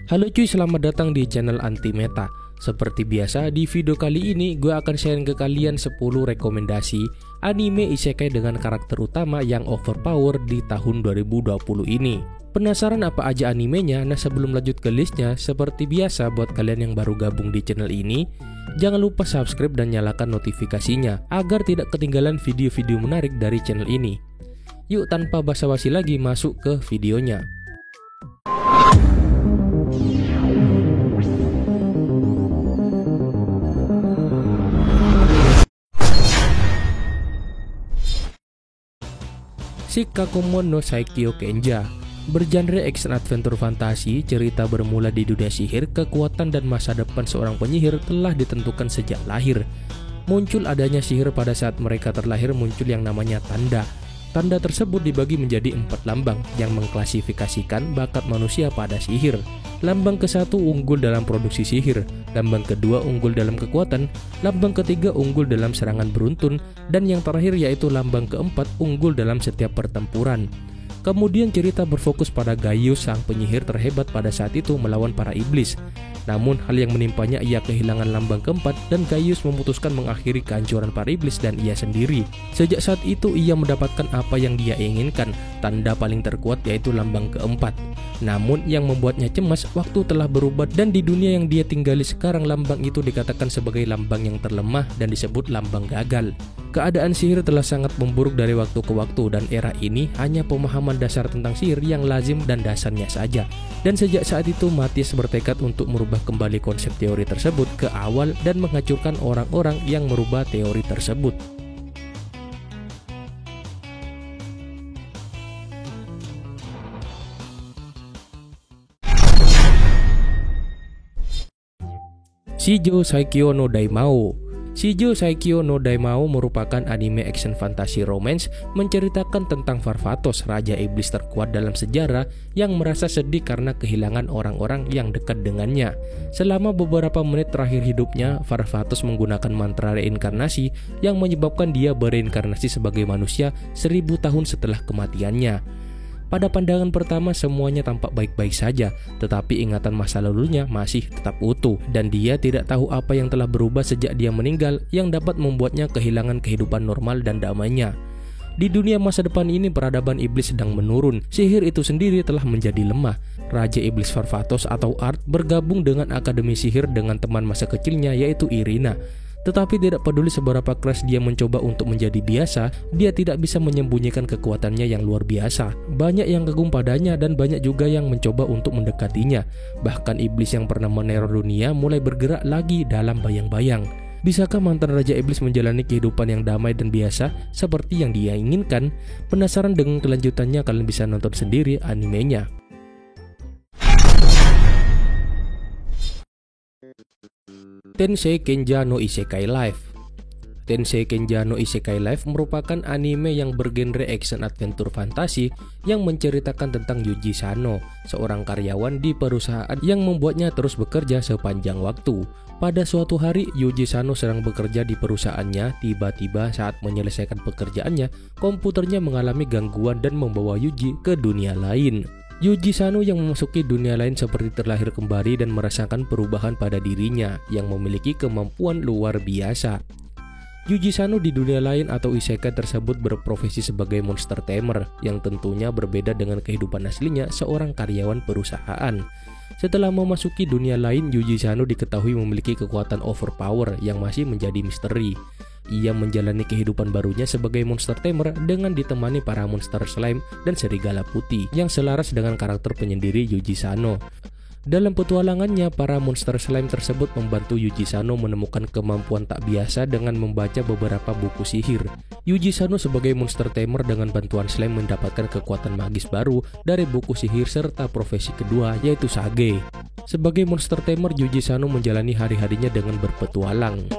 Halo cuy, selamat datang di channel Anti Meta. Seperti biasa, di video kali ini gue akan sharing ke kalian 10 rekomendasi anime isekai dengan karakter utama yang overpower di tahun 2020 ini. Penasaran apa aja animenya? Nah, sebelum lanjut ke listnya, seperti biasa buat kalian yang baru gabung di channel ini, jangan lupa subscribe dan nyalakan notifikasinya agar tidak ketinggalan video-video menarik dari channel ini. Yuk, tanpa basa-basi lagi masuk ke videonya. Shikakumon no Saikyo Kenja. Bergenre action adventure fantasi, cerita bermula di dunia sihir. Kekuatan dan masa depan seorang penyihir telah ditentukan sejak lahir. Muncul adanya sihir pada saat mereka terlahir muncul yang namanya tanda. Tanda tersebut dibagi menjadi 4 lambang yang mengklasifikasikan bakat manusia pada sihir. Lambang ke-1 unggul dalam produksi sihir, lambang kedua unggul dalam kekuatan, lambang ketiga unggul dalam serangan beruntun, dan yang terakhir yaitu lambang keempat unggul dalam setiap pertempuran. Kemudian cerita berfokus pada Gaius, sang penyihir terhebat pada saat itu melawan para iblis. Namun hal yang menimpanya, ia kehilangan lambang keempat dan Gaius memutuskan mengakhiri kehancuran para iblis dan ia sendiri. Sejak saat itu ia mendapatkan apa yang dia inginkan, tanda paling terkuat yaitu lambang keempat. Namun yang membuatnya cemas, waktu telah berubah dan di dunia yang dia tinggali sekarang lambang itu dikatakan sebagai lambang yang terlemah dan disebut lambang gagal. Keadaan sihir telah sangat memburuk dari waktu ke waktu dan era ini hanya pemahaman dasar tentang sihir yang lazim dan dasarnya saja. Dan sejak saat itu Mathias bertekad untuk merubah kembali konsep teori tersebut ke awal dan menghancurkan orang-orang yang merubah teori tersebut. Shijou Saikyo no Daimao. Shijou Saikyo no Daimao merupakan anime action fantasi romance menceritakan tentang Varvatos, raja iblis terkuat dalam sejarah yang merasa sedih karena kehilangan orang-orang yang dekat dengannya. Selama beberapa menit terakhir hidupnya, Varvatos menggunakan mantra reinkarnasi yang menyebabkan dia bereinkarnasi sebagai manusia 1000 tahun setelah kematiannya. Pada pandangan pertama semuanya tampak baik-baik saja, tetapi ingatan masa lalunya masih tetap utuh dan dia tidak tahu apa yang telah berubah sejak dia meninggal yang dapat membuatnya kehilangan kehidupan normal dan damainya. Di dunia masa depan ini peradaban iblis sedang menurun, sihir itu sendiri telah menjadi lemah. Raja iblis Varvatos atau Art bergabung dengan akademi sihir dengan teman masa kecilnya yaitu Irina. Tetapi tidak peduli seberapa keras dia mencoba untuk menjadi biasa, dia tidak bisa menyembunyikan kekuatannya yang luar biasa. Banyak yang kagum padanya dan banyak juga yang mencoba untuk mendekatinya. Bahkan iblis yang pernah meneror dunia mulai bergerak lagi dalam bayang-bayang. Bisakah mantan Raja Iblis menjalani kehidupan yang damai dan biasa seperti yang dia inginkan? Penasaran dengan kelanjutannya? Kalian bisa nonton sendiri animenya. Tensei Kenja no Isekai Life. Tensei Kenja no Isekai Life merupakan anime yang bergenre action adventure fantasi yang menceritakan tentang Yuji Sano, seorang karyawan di perusahaan yang membuatnya terus bekerja sepanjang waktu. Pada suatu hari, Yuji Sano sedang bekerja di perusahaannya. Tiba-tiba saat menyelesaikan pekerjaannya, komputernya mengalami gangguan dan membawa Yuji ke dunia lain. Yuji Sano yang memasuki dunia lain seperti terlahir kembali dan merasakan perubahan pada dirinya yang memiliki kemampuan luar biasa. Yuji Sano di dunia lain atau isekai tersebut berprofesi sebagai monster tamer yang tentunya berbeda dengan kehidupan aslinya seorang karyawan perusahaan. Setelah memasuki dunia lain, Yuji Sano diketahui memiliki kekuatan overpower yang masih menjadi misteri. Ia menjalani kehidupan barunya sebagai monster tamer dengan ditemani para monster slime dan serigala putih yang selaras dengan karakter penyendiri Yuji Sano. Dalam petualangannya, para monster slime tersebut membantu Yuji Sano menemukan kemampuan tak biasa dengan membaca beberapa buku sihir. Yuji Sano sebagai monster tamer dengan bantuan slime mendapatkan kekuatan magis baru dari buku sihir serta profesi kedua yaitu Sage. Sebagai monster tamer, Yuji Sano menjalani hari-harinya dengan berpetualang.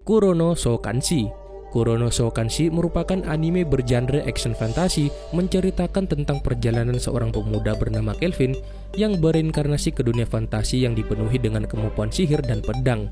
Kurono so Kanshi. Kurono so Kanshi merupakan anime bergenre action fantasi menceritakan tentang perjalanan seorang pemuda bernama Kelvin yang bereinkarnasi ke dunia fantasi yang dipenuhi dengan kemampuan sihir dan pedang.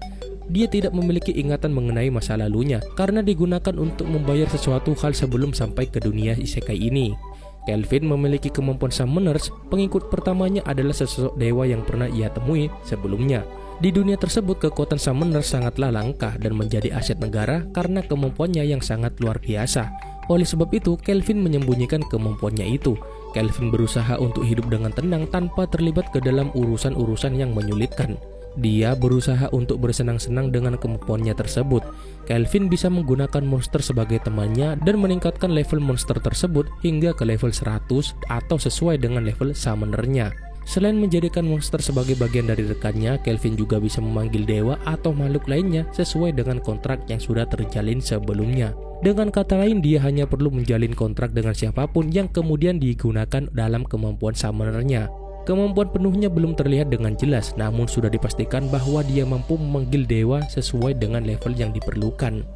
Dia tidak memiliki ingatan mengenai masa lalunya karena digunakan untuk membayar sesuatu hal sebelum sampai ke dunia isekai ini. Kelvin memiliki kemampuan Summoners. Pengikut pertamanya adalah sesosok dewa yang pernah ia temui sebelumnya. Di dunia tersebut, kekuatan Summoners sangatlah langka dan menjadi aset negara karena kemampuannya yang sangat luar biasa. Oleh sebab itu, Kelvin menyembunyikan kemampuannya itu. Kelvin berusaha untuk hidup dengan tenang tanpa terlibat ke dalam urusan-urusan yang menyulitkan. Dia berusaha untuk bersenang-senang dengan kemampuannya tersebut. Kelvin bisa menggunakan monster sebagai temannya dan meningkatkan level monster tersebut hingga ke level 100 atau sesuai dengan level summonernya. Selain menjadikan monster sebagai bagian dari rekannya, Kelvin juga bisa memanggil dewa atau makhluk lainnya sesuai dengan kontrak yang sudah terjalin sebelumnya. Dengan kata lain, dia hanya perlu menjalin kontrak dengan siapapun yang kemudian digunakan dalam kemampuan summonernya. Kemampuan penuhnya belum terlihat dengan jelas, namun sudah dipastikan bahwa dia mampu memanggil dewa sesuai dengan level yang diperlukan.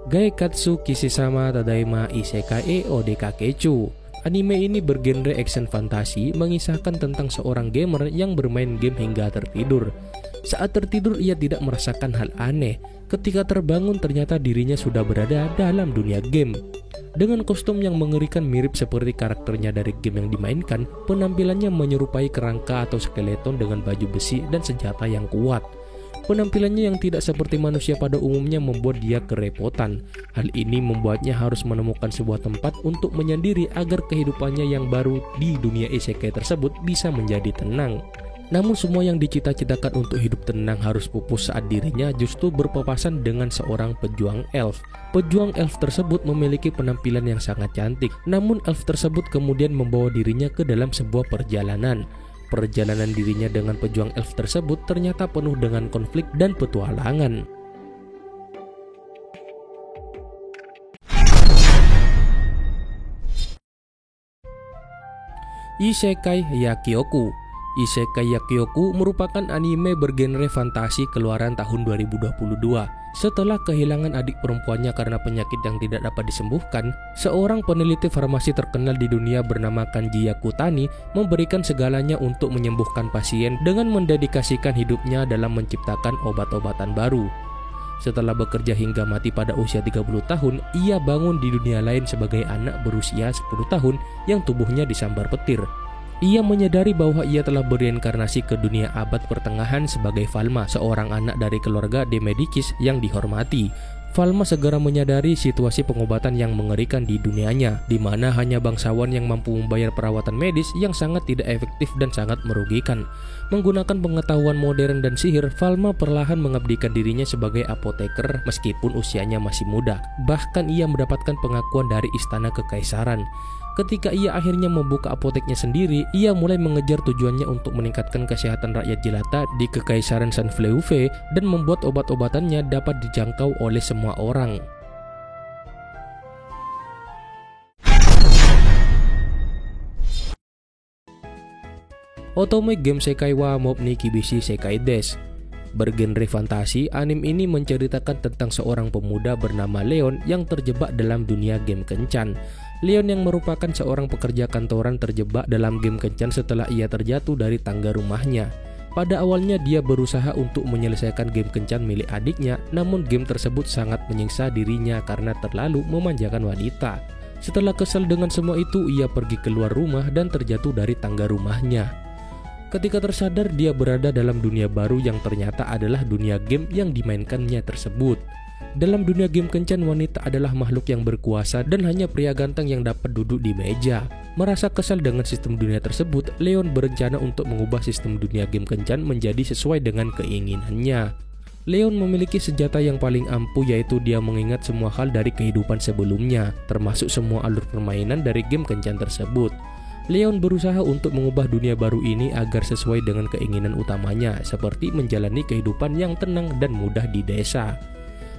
Gaikatsu Kishisama Tadaima Isekai Odekakechu. Anime ini bergenre action fantasi, mengisahkan tentang seorang gamer yang bermain game hingga tertidur. Saat tertidur, ia tidak merasakan hal aneh. Ketika terbangun, ternyata dirinya sudah berada dalam dunia game. Dengan kostum yang mengerikan mirip seperti karakternya dari game yang dimainkan, penampilannya menyerupai kerangka atau skeleton dengan baju besi dan senjata yang kuat. Penampilannya yang tidak seperti manusia pada umumnya membuat dia kerepotan. Hal ini membuatnya harus menemukan sebuah tempat untuk menyendiri agar kehidupannya yang baru di dunia isekai tersebut bisa menjadi tenang. Namun semua yang dicita-citakan untuk hidup tenang harus pupus saat dirinya justru berpapasan dengan seorang pejuang elf. Pejuang elf tersebut memiliki penampilan yang sangat cantik, namun elf tersebut kemudian membawa dirinya ke dalam sebuah perjalanan. Perjalanan dirinya dengan pejuang elf tersebut ternyata penuh dengan konflik dan petualangan. Isekai Yakyoku. Isekai Yakyoku merupakan anime bergenre fantasi keluaran tahun 2022. Setelah kehilangan adik perempuannya karena penyakit yang tidak dapat disembuhkan, seorang peneliti farmasi terkenal di dunia bernama Kanji Yakutani memberikan segalanya untuk menyembuhkan pasien dengan mendedikasikan hidupnya dalam menciptakan obat-obatan baru. Setelah bekerja hingga mati pada usia 30 tahun, ia bangun di dunia lain sebagai anak berusia 10 tahun yang tubuhnya disambar petir. Ia menyadari bahwa ia telah bereinkarnasi ke dunia abad pertengahan sebagai Falma, seorang anak dari keluarga Demedikis yang dihormati. Falma segera menyadari situasi pengobatan yang mengerikan di dunianya, di mana hanya bangsawan yang mampu membayar perawatan medis yang sangat tidak efektif dan sangat merugikan. Menggunakan pengetahuan modern dan sihir, Falma perlahan mengabdikan dirinya sebagai apoteker meskipun usianya masih muda. Bahkan ia mendapatkan pengakuan dari istana kekaisaran. Ketika ia akhirnya membuka apoteknya sendiri, ia mulai mengejar tujuannya untuk meningkatkan kesehatan rakyat jelata di Kekaisaran Sanfleuve dan membuat obat-obatannya dapat dijangkau oleh semua orang. Otome Game Sekai wa Mobni Kibishi Sekai Desu. Bergenre fantasi, anime ini menceritakan tentang seorang pemuda bernama Leon yang terjebak dalam dunia game kencan. Leon yang merupakan seorang pekerja kantoran terjebak dalam game kencan setelah ia terjatuh dari tangga rumahnya. Pada awalnya dia berusaha untuk menyelesaikan game kencan milik adiknya, namun game tersebut sangat menyiksa dirinya karena terlalu memanjakan wanita. Setelah kesal dengan semua itu, ia pergi keluar rumah dan terjatuh dari tangga rumahnya. Ketika tersadar, dia berada dalam dunia baru yang ternyata adalah dunia game yang dimainkannya tersebut. Dalam dunia game kencan, wanita adalah makhluk yang berkuasa dan hanya pria ganteng yang dapat duduk di meja. Merasa kesal dengan sistem dunia tersebut, Leon berencana untuk mengubah sistem dunia game kencan menjadi sesuai dengan keinginannya. Leon memiliki senjata yang paling ampuh, yaitu dia mengingat semua hal dari kehidupan sebelumnya, termasuk semua alur permainan dari game kencan tersebut. Leon berusaha untuk mengubah dunia baru ini agar sesuai dengan keinginan utamanya, seperti menjalani kehidupan yang tenang dan mudah di desa.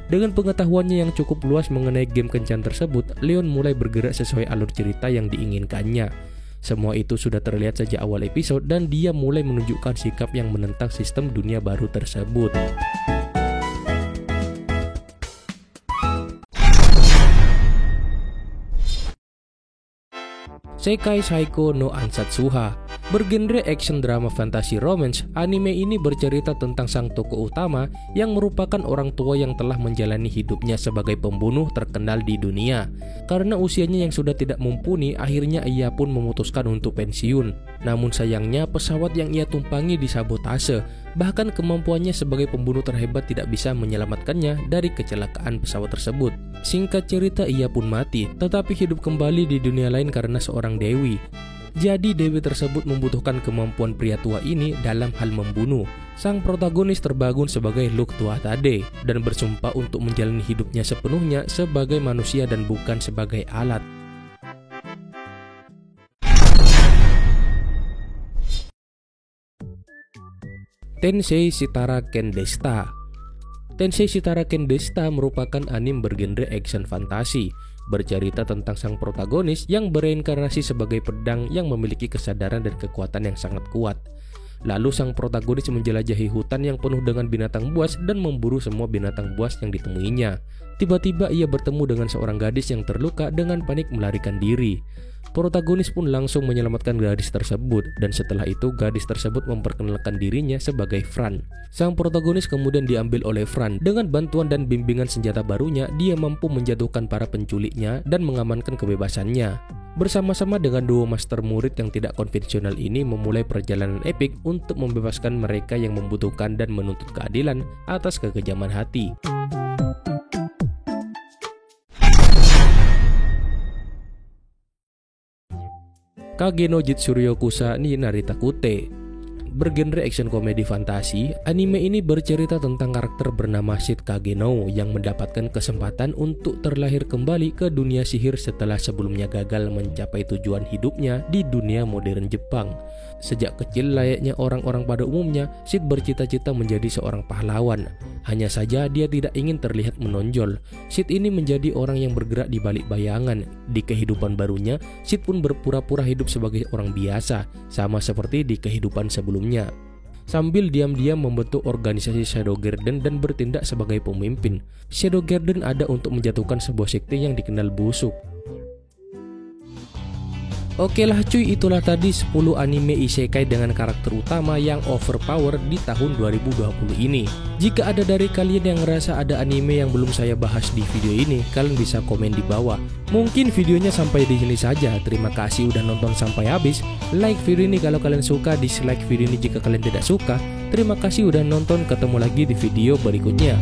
Dengan pengetahuannya yang cukup luas mengenai game kencan tersebut, Leon mulai bergerak sesuai alur cerita yang diinginkannya. Semua itu sudah terlihat sejak awal episode dan dia mulai menunjukkan sikap yang menentang sistem dunia baru tersebut. Sekai Saiko no Ansatsuha. Bergenre action drama fantasi romance, anime ini bercerita tentang sang tokoh utama yang merupakan orang tua yang telah menjalani hidupnya sebagai pembunuh terkenal di dunia. Karena usianya yang sudah tidak mumpuni, akhirnya ia pun memutuskan untuk pensiun. Namun sayangnya pesawat yang ia tumpangi disabotase, bahkan kemampuannya sebagai pembunuh terhebat tidak bisa menyelamatkannya dari kecelakaan pesawat tersebut. Singkat cerita, ia pun mati, tetapi hidup kembali di dunia lain karena seorang dewi. Jadi dewi tersebut membutuhkan kemampuan pria tua ini dalam hal membunuh. Sang protagonis terbangun sebagai Luke Tua Tade dan bersumpah untuk menjalani hidupnya sepenuhnya sebagai manusia dan bukan sebagai alat. Tensei Shitara Ken Desta. Tensei Shitara Ken Desta merupakan anime bergenre action fantasi, bercerita tentang sang protagonis yang bereinkarnasi sebagai pedang yang memiliki kesadaran dan kekuatan yang sangat kuat. Lalu sang protagonis menjelajahi hutan yang penuh dengan binatang buas dan memburu semua binatang buas yang ditemuinya. Tiba-tiba ia bertemu dengan seorang gadis yang terluka dengan panik melarikan diri. Protagonis pun langsung menyelamatkan gadis tersebut, dan setelah itu gadis tersebut memperkenalkan dirinya sebagai Fran. Sang protagonis kemudian diambil oleh Fran. Dengan bantuan dan bimbingan senjata barunya, dia mampu menjatuhkan para penculiknya dan mengamankan kebebasannya. Bersama-sama dengan duo master murid yang tidak konvensional ini memulai perjalanan epik untuk membebaskan mereka yang membutuhkan dan menuntut keadilan atas kekejaman hati. Kage no Jitsuryokusa ni Naritakute. Bergenre action komedi fantasi, anime ini bercerita tentang karakter bernama Shid Kageno yang mendapatkan kesempatan untuk terlahir kembali ke dunia sihir setelah sebelumnya gagal mencapai tujuan hidupnya di dunia modern Jepang. Sejak kecil layaknya orang-orang pada umumnya, Shid bercita-cita menjadi seorang pahlawan. Hanya saja dia tidak ingin terlihat menonjol. Shid ini menjadi orang yang bergerak di balik bayangan. Di kehidupan barunya, Shid pun berpura-pura hidup sebagai orang biasa, sama seperti di kehidupan sebelumnya. Sambil diam-diam membentuk organisasi Shadow Garden dan bertindak sebagai pemimpin. Shadow Garden ada untuk menjatuhkan sebuah sekte yang dikenal busuk. Oke lah cuy, itulah tadi 10 anime isekai dengan karakter utama yang overpower di tahun 2020 ini. Jika ada dari kalian yang ngerasa ada anime yang belum saya bahas di video ini, kalian bisa komen di bawah. Mungkin videonya sampai di sini saja. Terima kasih udah nonton sampai habis. Like video ini kalau kalian suka, dislike video ini jika kalian tidak suka. Terima kasih udah nonton, ketemu lagi di video berikutnya.